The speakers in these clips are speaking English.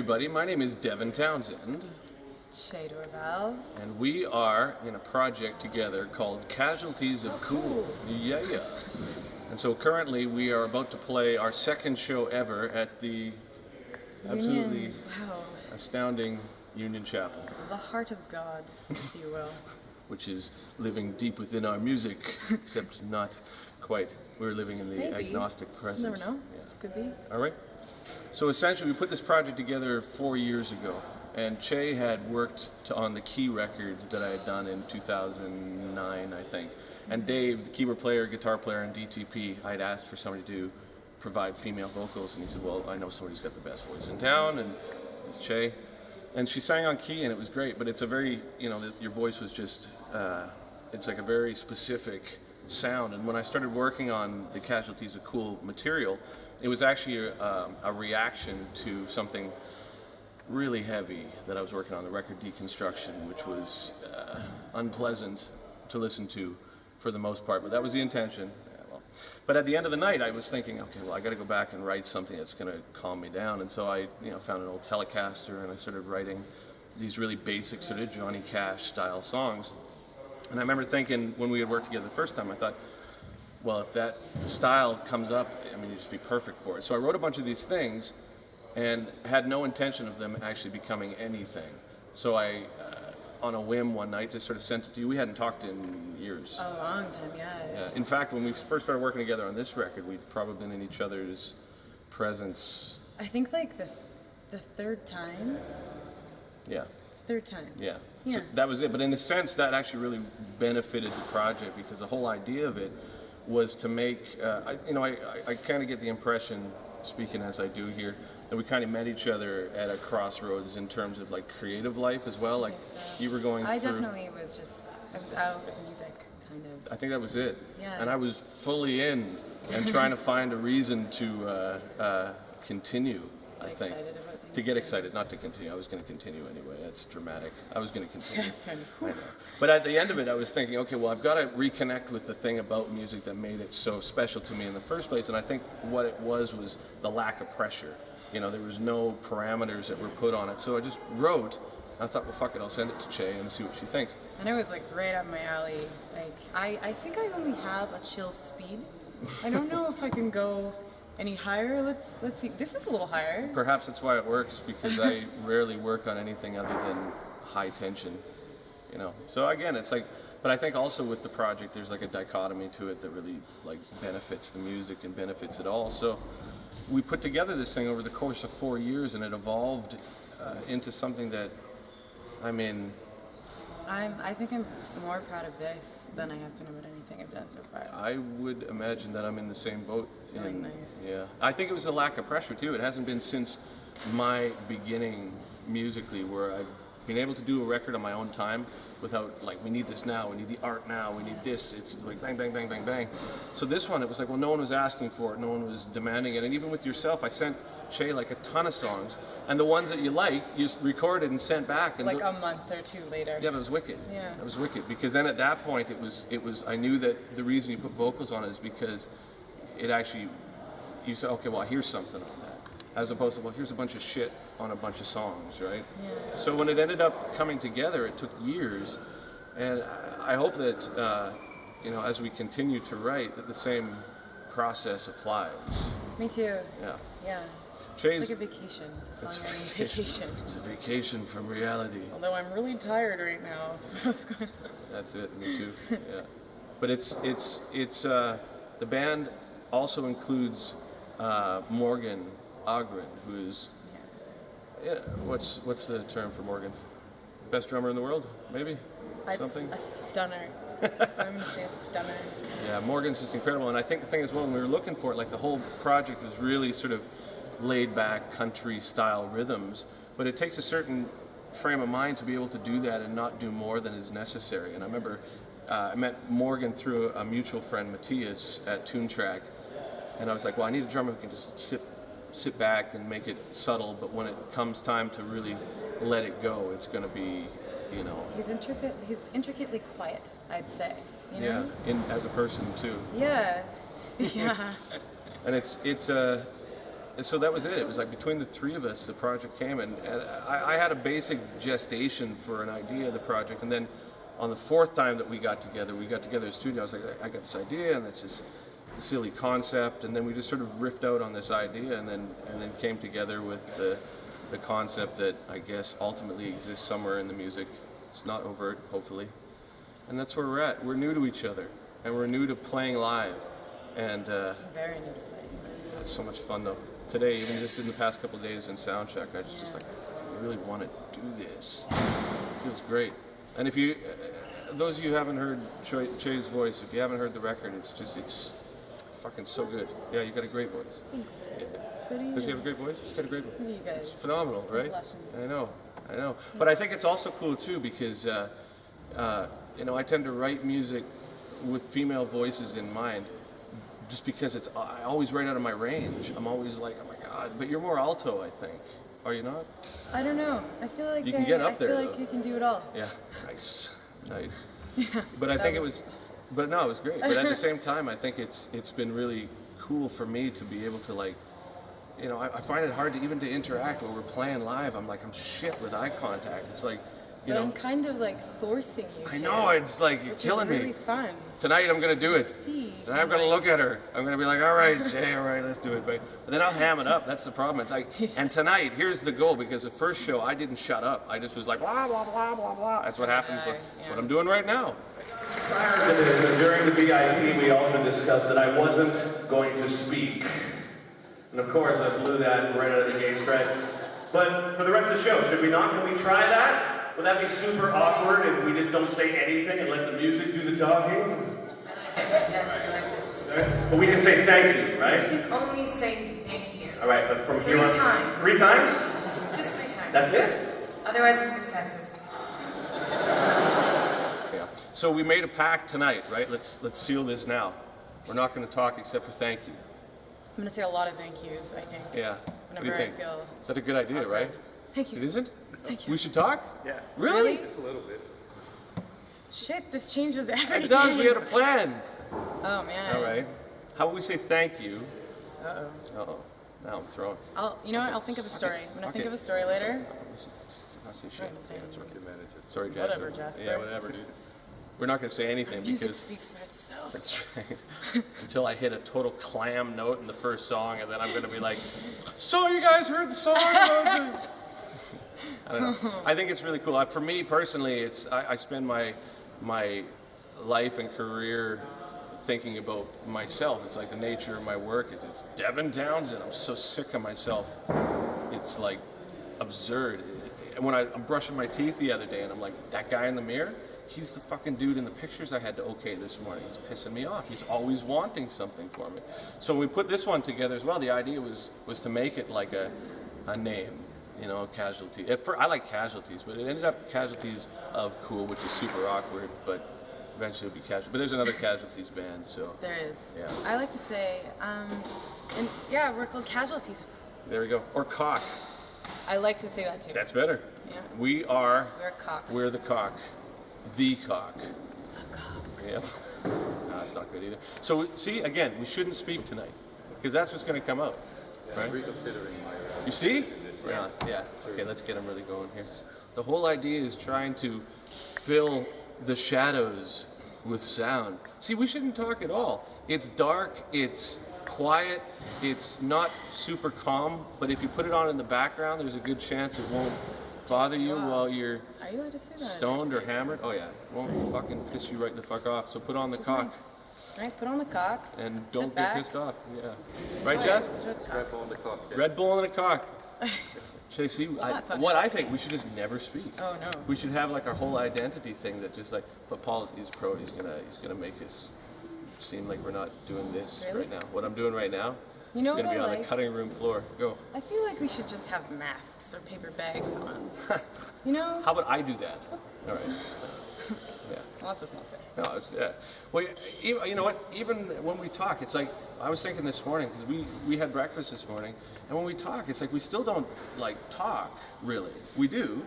everybody, my name is Devin Townsend Ché Dorval. and we are in a project together called Casualties of Cool. Yeah. And so currently we are about to play our second show ever at the absolutely astounding Union Chapel. The heart of God, if you will. Which is living deep within our music, except not quite. We're living in the agnostic present. You never know. Yeah. Could be. All right. So essentially, we put this project together 4 years ago, and Ché had worked on the Key record that I had done in 2009, I think. And Dave, the keyboard player, guitar player in DTP, I had asked for somebody to provide female vocals, and he said, well, I know somebody's got the best voice in town, and it's Ché. And she sang on key, and it was great, but it's a very, your voice was just, it's like a very specific sound. And when I started working on the Casualties of Cool material, it was actually a reaction to something really heavy that I was working on, the record Deconstruction, which was unpleasant to listen to for the most part, but that was the intention. But at the end of the night, I was thinking, okay, well, I got to go back and write something that's going to calm me down. And so I, found an old Telecaster, and I started writing these really basic sort of Johnny Cash style songs. And I remember thinking when we had worked together the first time, I thought, well, if that style comes up, it'd just be perfect for it. So I wrote a bunch of these things and had no intention of them actually becoming anything. So I, on a whim one night, just sort of sent it to you. We hadn't talked in years. A long time, yeah. In fact, when we first started working together on this record, we'd probably been in each other's presence. I think like the third time. Yeah. Third time. Yeah. Yeah. So that was it. But in a sense, that actually really benefited the project, because the whole idea of it was to make, I kind of get the impression, speaking as I do here, that we kind of met each other at a crossroads in terms of like creative life as well. Like you were going I through. definitely was I was out with music, kind of. I think that was it. Yeah. And I was fully in and trying to find a reason to continue, I think. Excited about things. To get excited, not to continue. I was going to continue anyway. That's dramatic. I was going to continue. I know. But at the end of it, I was thinking, okay, well, I've got to reconnect with the thing about music that made it so special to me in the first place. And I think what it was the lack of pressure. There was no parameters that were put on it. So I just wrote. I thought, well, fuck it, I'll send it to Ché and see what she thinks. And it was like right up my alley. Like I think I only have a chill speed. I don't know if I can go any higher. Let's see. This is a little higher. Perhaps that's why it works, because I rarely work on anything other than high tension. So again, it's like, but I think also with the project, there's like a dichotomy to it that really like benefits the music and benefits it all. So we put together this thing over the course of 4 years, and it evolved into something that, I think I'm more proud of this than I have been about anything I've done so far. I would imagine that I'm in the same boat. Really nice. Yeah, I think it was a lack of pressure too. It hasn't been since my beginning musically where I've been able to do a record on my own time without like, we need this now, we need the art now, we need this. It's like bang, bang, bang, bang, bang. So this one, it was like, well, no one was asking for it, no one was demanding it. And even with yourself, I sent Ché like a ton of songs, and the ones that you liked, you recorded and sent back. And like a month or two later. Yeah, but it was wicked. Yeah. It was wicked, because then at that point it was I knew that the reason you put vocals on it is because it actually, you said, okay, well, here's something on that, as opposed to, well, here's a bunch of shit on a bunch of songs, right? Yeah. So when it ended up coming together, it took years, and I hope that as we continue to write, that the same process applies. Me too. Yeah. Yeah. Ché's, it's like a vacation. It's a songwriting vacation. It's a vacation from reality. Although I'm really tired right now, so it's going. That's it. Me too. Yeah. But it's the band also includes Morgan Ogren, who is what's the term for Morgan? Best drummer in the world, maybe? Something? A stunner. I'm gonna say a stunner. Yeah, Morgan's just incredible, and I think the thing is, well, when we were looking for it, like the whole project was really sort of laid back country style rhythms, but it takes a certain frame of mind to be able to do that and not do more than is necessary. And I remember I met Morgan through a mutual friend, Matthias, at Tune Track, and I was like, well, I need a drummer who can just sit back and make it subtle, but when it comes time to really let it go, it's going to be, He's intricately quiet, I'd say. Yeah, as a person too. Yeah. Yeah. And it's so that was it. It was like between the three of us, the project came, and I had a basic gestation for an idea of the project, and then on the fourth time that we got together in the studio. I was like, I got this idea, and it's this silly concept, and then we just sort of riffed out on this idea, and then came together with the concept that I guess ultimately exists somewhere in the music. It's not overt, hopefully, and that's where we're at. We're new to each other, and we're new to playing live, and Very new to playing. it's so much fun though. Today, even just in the past couple of days in soundcheck, I was just like, I really want to do this. It feels great. And if you, those of you who haven't heard Ché's voice, if you haven't heard the record, it's fucking so good. Yeah, you got a great voice. Thanks, Dave. Yeah. So do you. Does she have a great voice? She's got a great voice. You guys. It's phenomenal, right? Blushing. I know. But I think it's also cool too because, I tend to write music with female voices in mind, just because I always write out of my range. I'm always like, oh my god. But you're more alto, I think. Are you not? I don't know. I feel like You can get up there, I feel like though. you can do it all. Yeah. Nice. Yeah. But I think it was great. But at the same time, I think it's been really cool for me to be able to I find it hard to interact when we're playing live. I'm shit with eye contact. It's like, But I'm kind of forcing you. I know, it's like you're which killing is really me. Fun. Tonight I'm gonna do it. See. Tonight I'm gonna look at her. I'm gonna be like, all right, Jay, all right, let's do it. But then I'll ham it up. That's the problem. It's like, and tonight, here's the goal, because the first show I didn't shut up. I just was like, blah blah blah blah blah. That's what happens. That's what I'm doing right now. Prior to this, and during the VIP, we also discussed that I wasn't going to speak. And of course, I blew that right out of the gate straight. But for the rest of the show, should we not? Can we try that? Would that be super awkward if we just don't say anything and let the music do the talking? I like it. Yes, I like this. But we can say thank you, right? You can only say thank you. All right, but from here Three on... times. 3 times? Just 3 times. That's it? Otherwise, it's excessive. Yeah. So we made a pact tonight, right? Let's seal this now. We're not going to talk except for thank you. I'm gonna say a lot of thank yous. I think. Yeah. What do you Whenever think? I feel. Is that a good idea, awkward. right? Thank you. It isn't? Thank you. We should talk? Yeah. Really? Just a little bit. Shit, this changes everything. It does. We had a plan. Oh man. All right. How about we say thank you? Uh-oh. Now I'm throwing. You know what? I'll think of a story. I'm gonna Okay. think of a story later. Let's just not say I'm shit. not gonna say Yeah, anything. sorry, Jasper. Whatever, Jasper. Yeah, whatever, dude. We're not going to say anything Music because speaks for itself. that's right. Until I hit a total clam note in the first song, and then I'm going to be like, "So you guys heard the song?" I don't know. I think it's really cool. For me personally, I spend my life and career thinking about myself. It's like the nature of my work is it's Devin Townsend. I'm so sick of myself. It's like absurd. And when I'm brushing my teeth the other day, and I'm like, that guy in the mirror. He's the fucking dude in the pictures I had to okay this morning. He's pissing me off. He's always wanting something for me. So when we put this one together as well, the idea was to make it like a name, Casualty. I like Casualties, but it ended up Casualties of Cool, which is super awkward, but eventually it'll be Casualties. But there's another Casualties band, so. There is. Yeah. I like to say, we're called Casualties. There we go. Or Cock. I like to say that too. That's better. Yeah. We're We're a cock. We're the Cock. The Cock. The cock. Yeah. No, that's not good either. So, see, again, we shouldn't speak tonight, because that's what's going to come out. Right? Reconsidering my... You see? Yeah. Okay, let's get them really going here. The whole idea is trying to fill the shadows with sound. See, we shouldn't talk at all. It's dark, it's quiet, it's not super calm, but if you put it on in the background, there's a good chance it won't bother you while you're Are you allowed to say that? stoned or Nice. hammered. Oh yeah, it won't fucking piss you right the fuck off. So put on the Which is cock nice. Right, put on the cock. and Sit don't get back. pissed off. Yeah. Right, Enjoy Jess? it. Enjoy the cock. Red Bull on the cock. Yeah. Red Bull and a cock. Shay, see, that's what I unhealthy. think, we should just never speak. Oh no. We should have like our whole identity thing that just but he's pro. He's gonna make us seem like we're not doing this Really? right now. What I'm doing right now You know is gonna what be I on the like? cutting room floor. Go. I feel like we should just have masks or paper bags on. You know? How about I do that? All right. Yeah. Well, that's just not fair. No, yeah. Well, you know what? Even when we talk, it's like I was thinking this morning because we had breakfast this morning, and when we talk, it's like we still don't talk really. We do,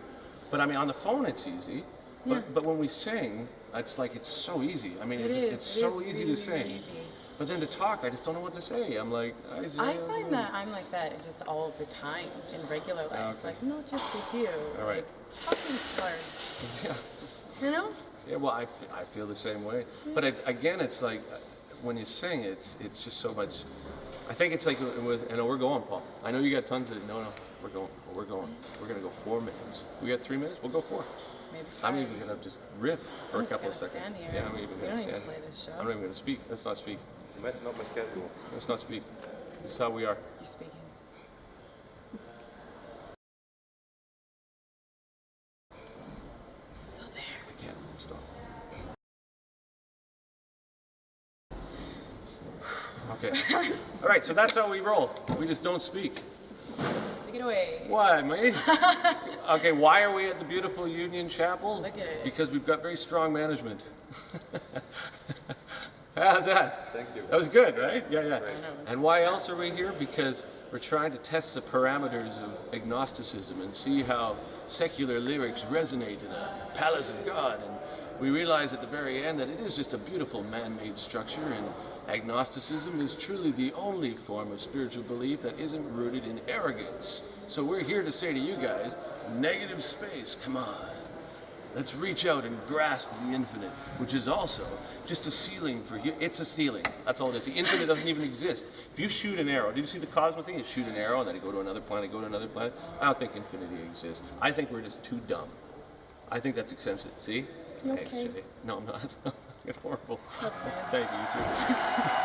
but I mean on the phone it's easy. But when we sing, it's like it's so easy. I mean, It it's so is easy really, to sing. really easy. But then to talk, I just don't know what to say. I'm like, I find that I'm like that just all the time in regular life. Okay. Like, not just with you. All right. Like, talking's hard. Yeah. You know? Yeah, well, I feel the same way. But again, it's like when you sing, it's just so much. I think it's like with, we're going, Paul. I know you got tons of, no, we're going. We're going to go 4 minutes. We got 3 minutes? We'll go 4. Maybe I'm 5. even going to just riff for I'm a couple of just seconds. gonna stand here. Yeah, I'm even We going to don't need to stand. play this show. I'm not even going to speak. Let's not speak. You're messing up my schedule. Let's not speak. This is how we are. You're speaking. So there. I can't stop. Okay. All right, so that's how we roll. We just don't speak. Take it away. Why, mate? Okay, why are we at the beautiful Union Chapel? Look at it. Because we've got very strong management. How's that? Thank you. That was good, right? Yeah, yeah. know, And why else are we here? Because we're trying to test the parameters of agnosticism and see how secular lyrics resonate in a palace of God. And we realize at the very end that it is just a beautiful man-made structure, and agnosticism is truly the only form of spiritual belief that isn't rooted in arrogance. So we're here to say to you guys, negative space, come on. Let's reach out and grasp the infinite, which is also just a ceiling for you. It's a ceiling. That's all it is. The infinite doesn't even exist. If you shoot an arrow, did you see the Cosmos thing? You shoot an arrow and then you go to another planet, go to another planet. I don't think infinity exists. I think we're just too dumb. I think that's extensive. See? You Thanks, okay? Ché. No, I'm not. You're horrible. Not bad. Thank you, you too.